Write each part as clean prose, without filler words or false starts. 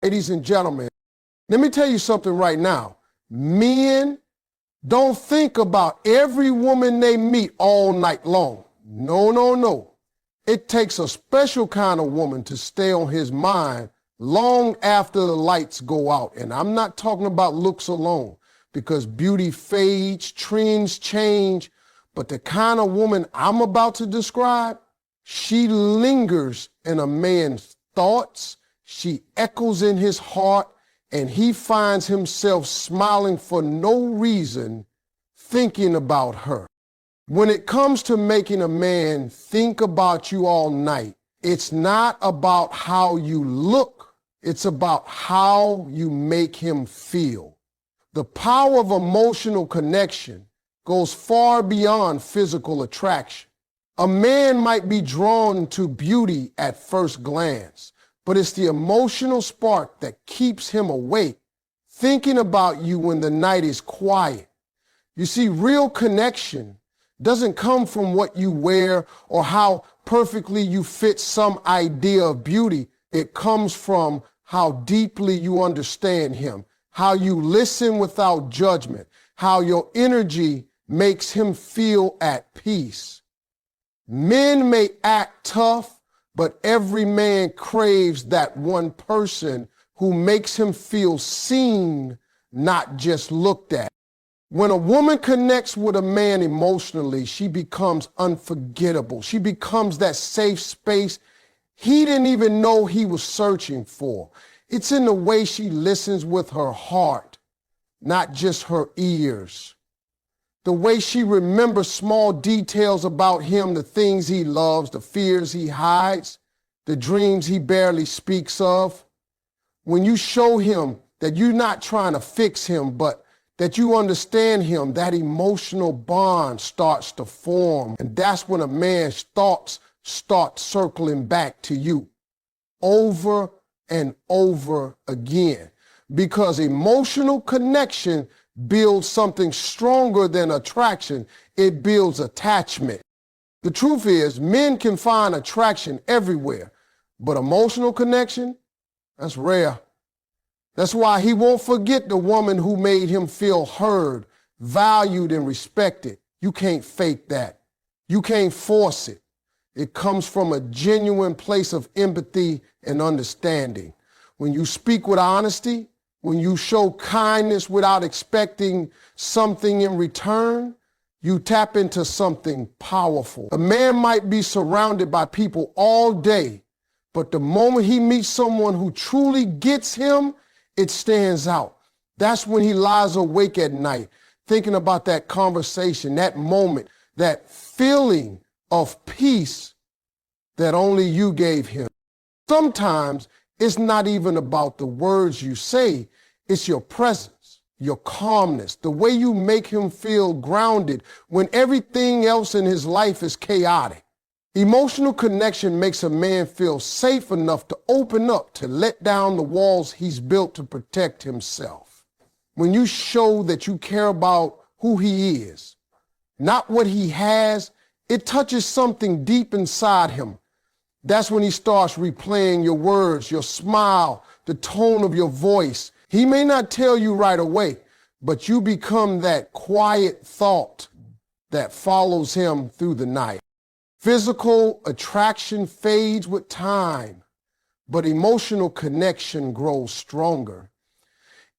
Ladies and gentlemen, let me tell you something right now. Men don't think about every woman they meet all night long. No, no, no. It takes a special kind of woman to stay on his mind long after the lights go out. And I'm not talking about looks alone, because beauty fades, trends change, but the kind of woman I'm about to describe, she lingers in a man's thoughts, she echoes in his heart, and he finds himself smiling for no reason, thinking about her. When it comes to making a man think about you all night, it's not about how you look, it's about how you make him feel. The power of emotional connection goes far beyond physical attraction. A man might be drawn to beauty at first glance, but it's the emotional spark that keeps him awake, thinking about you when the night is quiet. You see, real connection doesn't come from what you wear or how perfectly you fit some idea of beauty. It comes from how deeply you understand him, how you listen without judgment, how your energy makes him feel at peace. Men may act tough, but every man craves that one person who makes him feel seen, not just looked at. When a woman connects with a man emotionally, she becomes unforgettable. She becomes that safe space he didn't even know he was searching for. It's in the way she listens with her heart, not just her ears. The way she remembers small details about him, the things he loves, the fears he hides, the dreams he barely speaks of. When you show him that you're not trying to fix him, but that you understand him, that emotional bond starts to form. And that's when a man's thoughts start circling back to you over and over again. Because emotional connection builds something stronger than attraction. It builds attachment. The truth is, men can find attraction everywhere, but emotional connection, that's rare. That's why he won't forget the woman who made him feel heard, valued, and respected. You can't fake that. You can't force it. It comes from a genuine place of empathy and understanding. When you speak with honesty, when you show kindness without expecting something in return, you tap into something powerful. A man might be surrounded by people all day, but the moment he meets someone who truly gets him, it stands out. That's when he lies awake at night, thinking about that conversation, that moment, that feeling of peace that only you gave him. Sometimes it's not even about the words you say, it's your presence, your calmness, the way you make him feel grounded when everything else in his life is chaotic. Emotional connection makes a man feel safe enough to open up, to let down the walls he's built to protect himself. When you show that you care about who he is, not what he has, it touches something deep inside him. That's when he starts replaying your words, your smile, the tone of your voice. He may not tell you right away, but you become that quiet thought that follows him through the night. Physical attraction fades with time, but emotional connection grows stronger.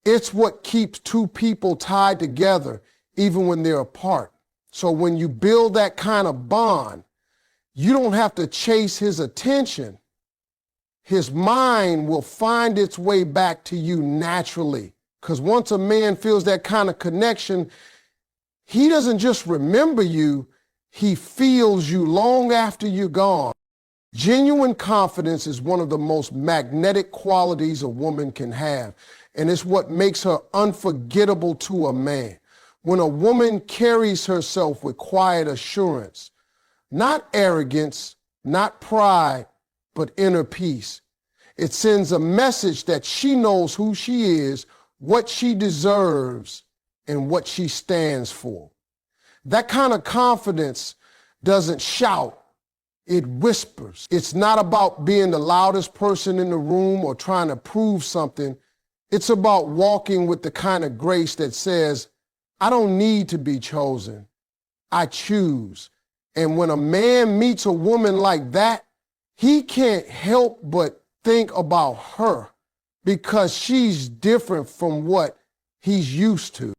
It's what keeps two people tied together even when they're apart. So when you build that kind of bond, you don't have to chase his attention. His mind will find its way back to you naturally. Because once a man feels that kind of connection, he doesn't just remember you, he feels you long after you're gone. Genuine confidence is one of the most magnetic qualities a woman can have, and it's what makes her unforgettable to a man. When a woman carries herself with quiet assurance, not arrogance, not pride, but inner peace, it sends a message that she knows who she is, what she deserves, and what she stands for. That kind of confidence doesn't shout, It whispers. It's not about being the loudest person in the room or trying to prove something. It's about walking with the kind of grace that says, I don't need to be chosen. I choose. And when a man meets a woman like that, he can't help but think about her because she's different from what he's used to.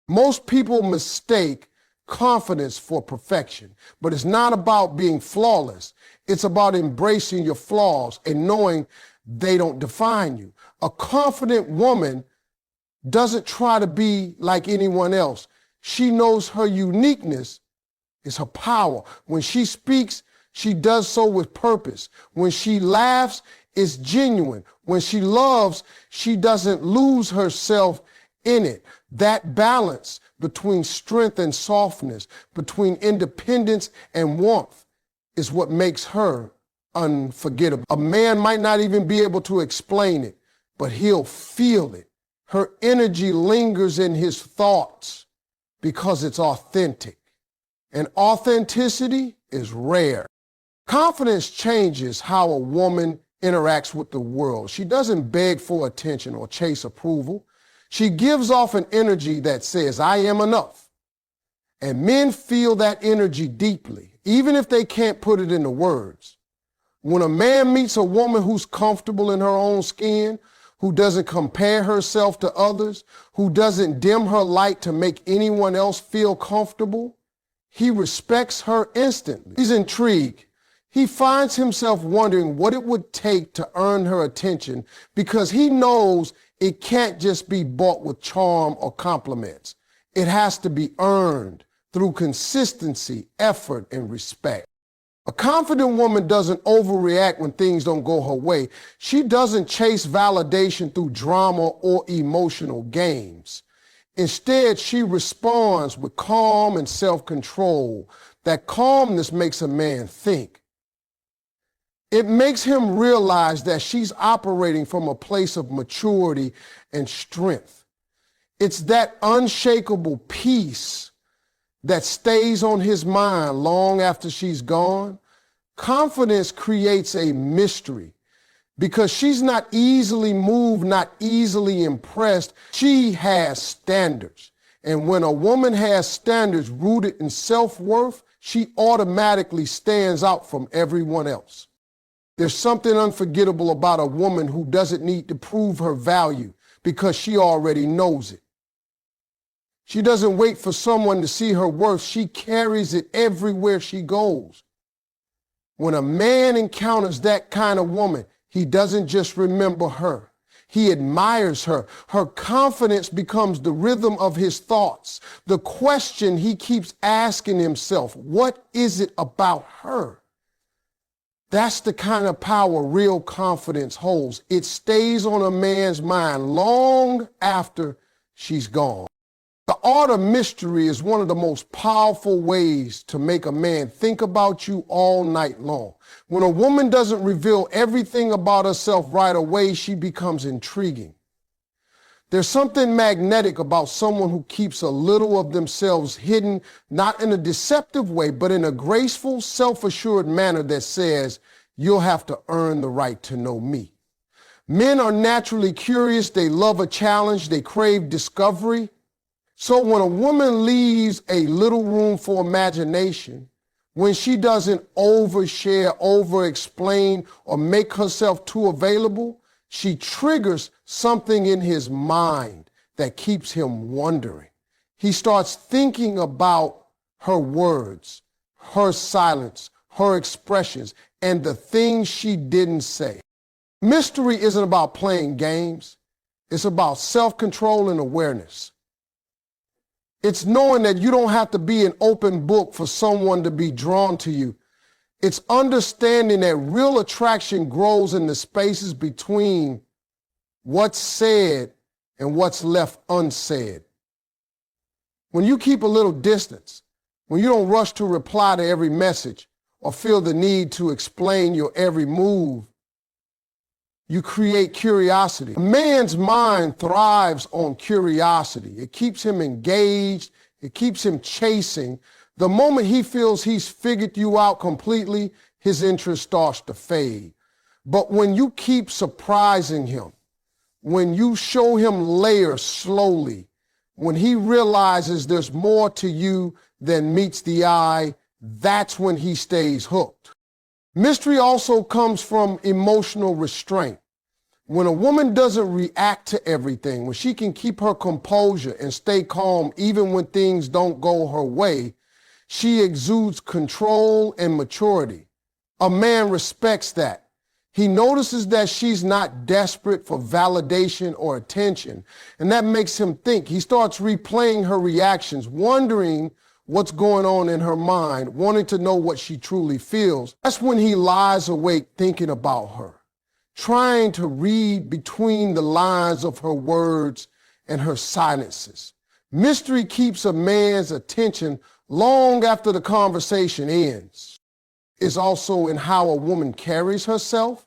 Most people mistake confidence for perfection, but it's not about being flawless. It's about embracing your flaws and knowing they don't define you. A confident woman doesn't try to be like anyone else. She knows her uniqueness is her power. When she speaks, she does so with purpose. When she laughs, it's genuine. When she loves, she doesn't lose herself in it. That balance between strength and softness, between independence and warmth, is what makes her unforgettable. A man might not even be able to explain it, but he'll feel it. Her energy lingers in his thoughts because it's authentic. And authenticity is rare. Confidence changes how a woman interacts with the world. She doesn't beg for attention or chase approval. She gives off an energy that says, I am enough. And men feel that energy deeply, even if they can't put it into words. When a man meets a woman who's comfortable in her own skin, who doesn't compare herself to others, who doesn't dim her light to make anyone else feel comfortable, he respects her instantly. He's intrigued. He finds himself wondering what it would take to earn her attention because he knows it can't just be bought with charm or compliments. It has to be earned through consistency, effort, and respect. A confident woman doesn't overreact when things don't go her way. She doesn't chase validation through drama or emotional games. Instead, she responds with calm and self-control. That calmness makes a man think. It makes him realize that she's operating from a place of maturity and strength. It's that unshakable peace that stays on his mind long after she's gone. Confidence creates a mystery because she's not easily moved, not easily impressed. She has standards. And when a woman has standards rooted in self-worth, she automatically stands out from everyone else. There's something unforgettable about a woman who doesn't need to prove her value because she already knows it. She doesn't wait for someone to see her worth. She carries it everywhere she goes. When a man encounters that kind of woman, he doesn't just remember her. He admires her. Her confidence becomes the rhythm of his thoughts. The question he keeps asking himself, what is it about her? That's the kind of power real confidence holds. It stays on a man's mind long after she's gone. The art of mystery is one of the most powerful ways to make a man think about you all night long. When a woman doesn't reveal everything about herself right away, she becomes intriguing. There's something magnetic about someone who keeps a little of themselves hidden, not in a deceptive way, but in a graceful, self-assured manner that says, you'll have to earn the right to know me. Men are naturally curious. They love a challenge. They crave discovery. So when a woman leaves a little room for imagination, when she doesn't overshare, over-explain, or make herself too available, she triggers something in his mind that keeps him wondering. He starts thinking about her words, her silence, her expressions, and the things she didn't say. Mystery isn't about playing games. It's about self-control and awareness. It's knowing that you don't have to be an open book for someone to be drawn to you. It's understanding that real attraction grows in the spaces between what's said and what's left unsaid. When you keep a little distance, when you don't rush to reply to every message or feel the need to explain your every move, you create curiosity. A man's mind thrives on curiosity. It keeps him engaged. It keeps him chasing. The moment he feels he's figured you out completely, his interest starts to fade. But when you keep surprising him, when you show him layers slowly, when he realizes there's more to you than meets the eye, that's when he stays hooked. Mystery also comes from emotional restraint. When a woman doesn't react to everything, when she can keep her composure and stay calm even when things don't go her way, she exudes control and maturity. A man respects that. He notices that she's not desperate for validation or attention, and that makes him think. He starts replaying her reactions, wondering what's going on in her mind, wanting to know what she truly feels. That's when he lies awake thinking about her, trying to read between the lines of her words and her silences. Mystery keeps a man's attention long after the conversation ends. It's also in how a woman carries herself,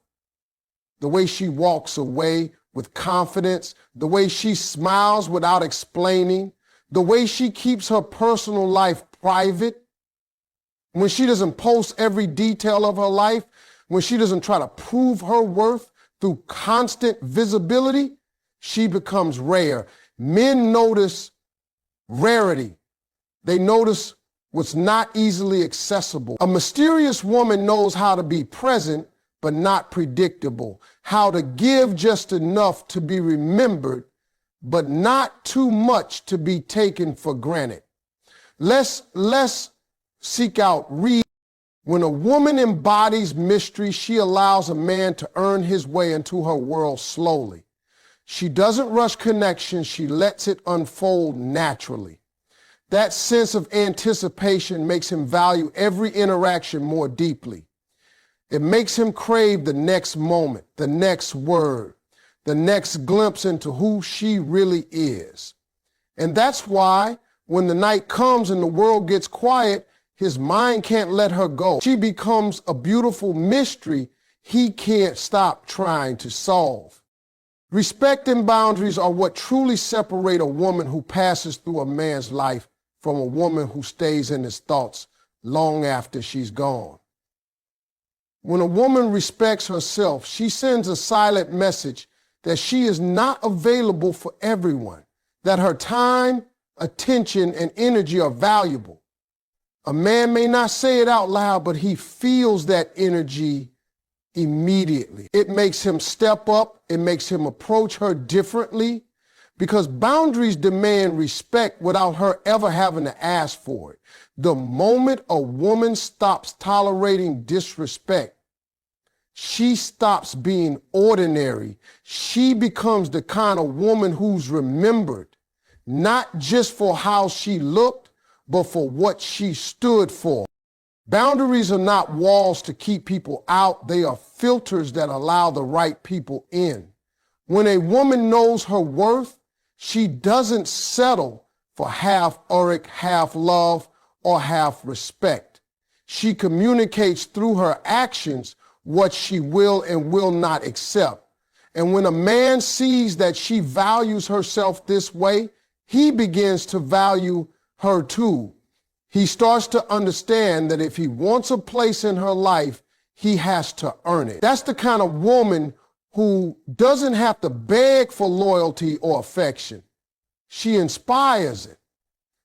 the way she walks away with confidence, the way she smiles without explaining, the way she keeps her personal life private, when she doesn't post every detail of her life, when she doesn't try to prove her worth through constant visibility, she becomes rare. Men notice rarity. They notice what's not easily accessible. A mysterious woman knows how to be present but not predictable, how to give just enough to be remembered, but not too much to be taken for granted. Let's seek out read. When a woman embodies mystery, she allows a man to earn his way into her world slowly. She doesn't rush connection, she lets it unfold naturally. That sense of anticipation makes him value every interaction more deeply. It makes him crave the next moment, the next word, the next glimpse into who she really is. And that's why when the night comes and the world gets quiet, his mind can't let her go. She becomes a beautiful mystery he can't stop trying to solve. Respect and boundaries are what truly separate a woman who passes through a man's life from a woman who stays in his thoughts long after she's gone. When a woman respects herself, she sends a silent message that she is not available for everyone, that her time, attention, and energy are valuable. A man may not say it out loud, but he feels that energy immediately. It makes him step up. It makes him approach her differently, because boundaries demand respect without her ever having to ask for it. The moment a woman stops tolerating disrespect, she stops being ordinary. She becomes the kind of woman who's remembered, not just for how she looked, but for what she stood for. Boundaries are not walls to keep people out. They are filters that allow the right people in. When a woman knows her worth, she doesn't settle for half Ulrich, half love, or half respect. She communicates through her actions what she will and will not accept. And when a man sees that she values herself this way, he begins to value her too. He starts to understand that if he wants a place in her life, he has to earn it. That's the kind of woman who doesn't have to beg for loyalty or affection. She inspires it.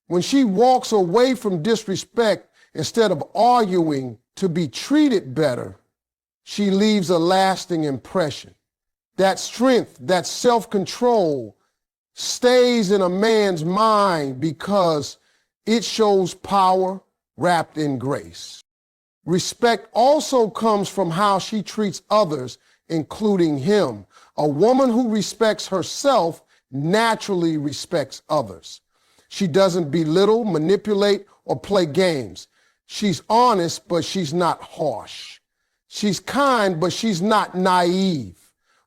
When she walks away from disrespect instead of arguing to be treated better, she leaves a lasting impression. That strength, that self-control stays in a man's mind because it shows power wrapped in grace. Respect also comes from how she treats others, including him. A woman who respects herself naturally respects others. She doesn't belittle, manipulate, or play games. She's honest, but she's not harsh. She's kind, but she's not naive.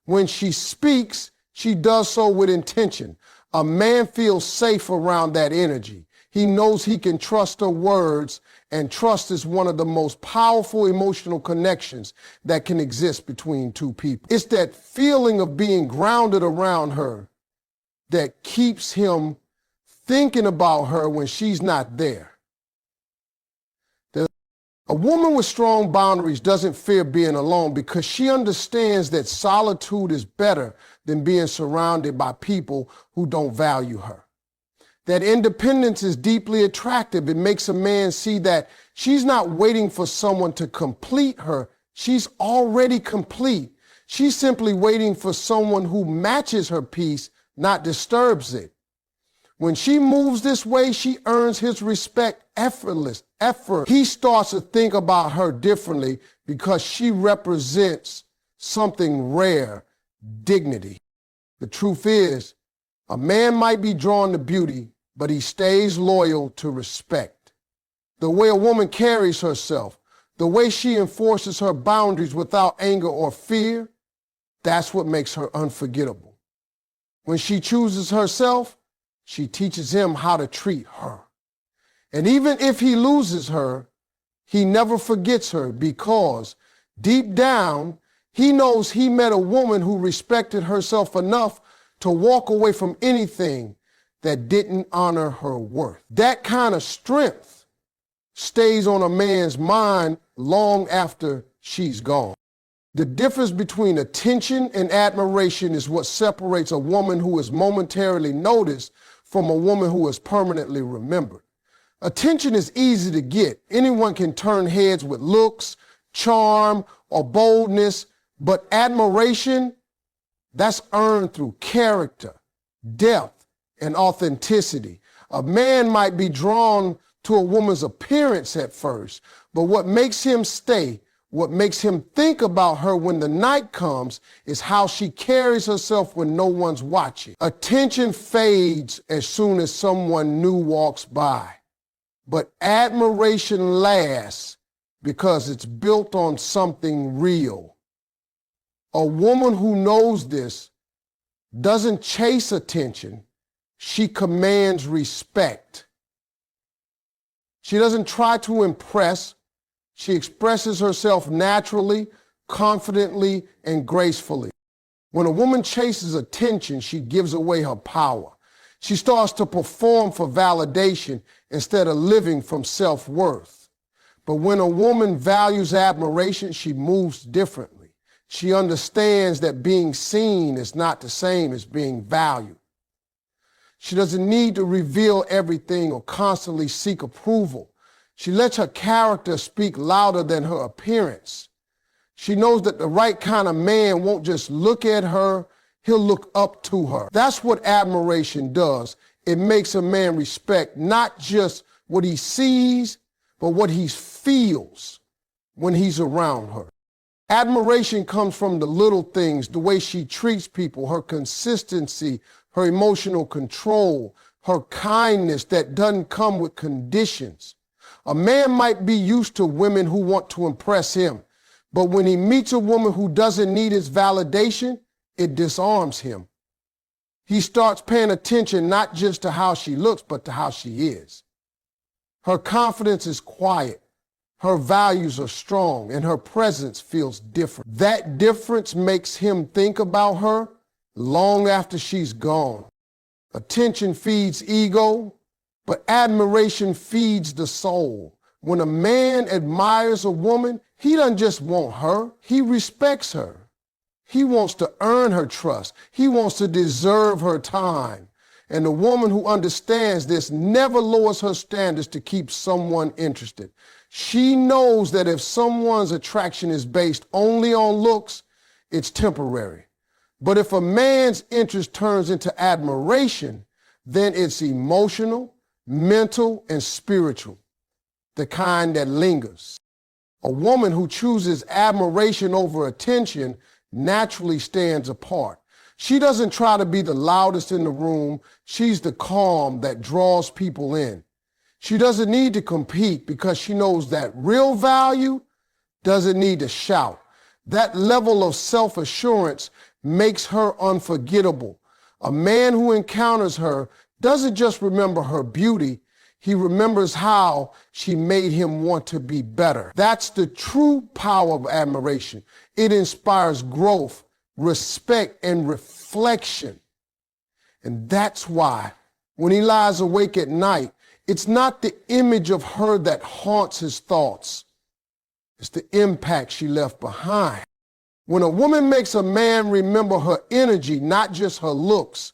When she speaks, she does so with intention. A man feels safe around that energy. He knows he can trust her words, and trust is one of the most powerful emotional connections that can exist between two people. It's that feeling of being grounded around her that keeps him thinking about her when she's not there. A woman with strong boundaries doesn't fear being alone because she understands that solitude is better than being surrounded by people who don't value her. That independence is deeply attractive. It makes a man see that she's not waiting for someone to complete her. She's already complete. She's simply waiting for someone who matches her peace, not disturbs it. When she moves this way, she earns his respect effortless. He starts to think about her differently because she represents something rare, dignity. The truth is, a man might be drawn to beauty, but he stays loyal to respect. The way a woman carries herself, the way she enforces her boundaries without anger or fear, that's what makes her unforgettable. When she chooses herself, she teaches him how to treat her. And even if he loses her, he never forgets her because deep down, he knows he met a woman who respected herself enough to walk away from anything that didn't honor her worth. That kind of strength stays on a man's mind long after she's gone. The difference between attention and admiration is what separates a woman who is momentarily noticed from a woman who is permanently remembered. Attention is easy to get. Anyone can turn heads with looks, charm, or boldness, but admiration, that's earned through character, depth, and authenticity. A man might be drawn to a woman's appearance at first, but what makes him stay, what makes him think about her when the night comes is how she carries herself when no one's watching. Attention fades as soon as someone new walks by, but admiration lasts because it's built on something real. A woman who knows this doesn't chase attention, she commands respect. She doesn't try to impress. She expresses herself naturally, confidently, and gracefully. When a woman chases attention, she gives away her power. She starts to perform for validation instead of living from self-worth. But when a woman values admiration, she moves differently. She understands that being seen is not the same as being valued. She doesn't need to reveal everything or constantly seek approval. She lets her character speak louder than her appearance. She knows that the right kind of man won't just look at her, he'll look up to her. That's what admiration does. It makes a man respect not just what he sees, but what he feels when he's around her. Admiration comes from the little things, the way she treats people, her consistency, her emotional control, her kindness that doesn't come with conditions. A man might be used to women who want to impress him, but when he meets a woman who doesn't need his validation, it disarms him. He starts paying attention not just to how she looks, but to how she is. Her confidence is quiet, her values are strong, and her presence feels different. That difference makes him think about her long after she's gone. Attention feeds ego, but admiration feeds the soul. When a man admires a woman, he doesn't just want her, he respects her. He wants to earn her trust. He wants to deserve her time. And the woman who understands this never lowers her standards to keep someone interested. She knows that if someone's attraction is based only on looks, it's temporary. But if a man's interest turns into admiration, then it's emotional, mental, and spiritual, the kind that lingers. A woman who chooses admiration over attention naturally stands apart. She doesn't try to be the loudest in the room. She's the calm that draws people in. She doesn't need to compete because she knows that real value doesn't need to shout. That level of self-assurance makes her unforgettable. A man who encounters her doesn't just remember her beauty, he remembers how she made him want to be better. That's the true power of admiration. It inspires growth, respect, and reflection. And that's why when he lies awake at night, it's not the image of her that haunts his thoughts. It's the impact she left behind. When a woman makes a man remember her energy, not just her looks,